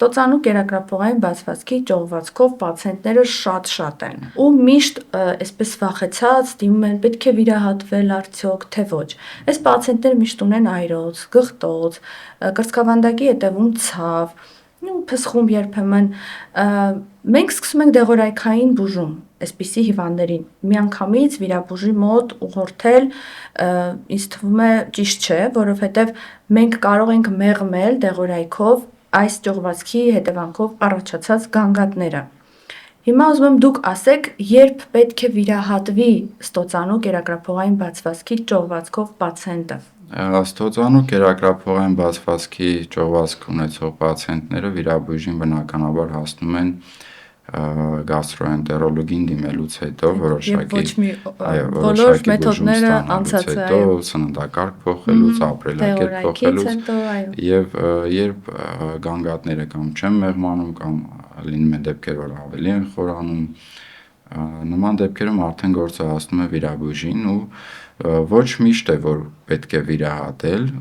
ստոծանու կերակրափողային բացվածքի ճողվածքով պացիենտները շատ են ու միշտ այսպես վախեցած դիմում են պետք է վիրահատվել արդյոք թե ոչ։ Այս պացիենտները միշտ ունեն այրոց, գղտոց, կրծքավանդակի հետևում ցավ, փսխում երբեմն մենք սկսում ենք դեղորայքային բուժում այսպիսի հիվանդներին միանգամից վիրաբույժի մոտ ուղղորդել ինձ թվում է ճիշտ չէ, որովհետև մենք կարող ենք մեղմել դեղորայքով այս ճողվածքի հետևանքով առաջացած գանգատները։ Հիմա ուզում եմ դուք ասեք, երբ պետք է վիրահատվի ստոծանու կերակրափողային բացվածքի ճողվածքով պացիենտը։ Ստոծանու կերակրափողային բացվածքի ճողվածք ունեցող պացիենտները վիրաբույժին բնականաբար հասնում են գաստրոենտերոլոգին դիմելուց հետո որոշակի մեթոդները անցած հետո սննդակարգ փոխելուց, ապրելակերպ փոխելուց եւ երբ գանգատները կամ չեն մեղմանում կամ լինում են դեպքեր, որ ավելի են խորանում, նման դեպքերում արդեն գործը հասնում է վիրաբույժին ու ոչ միշտ է որ պետք է վիրահատել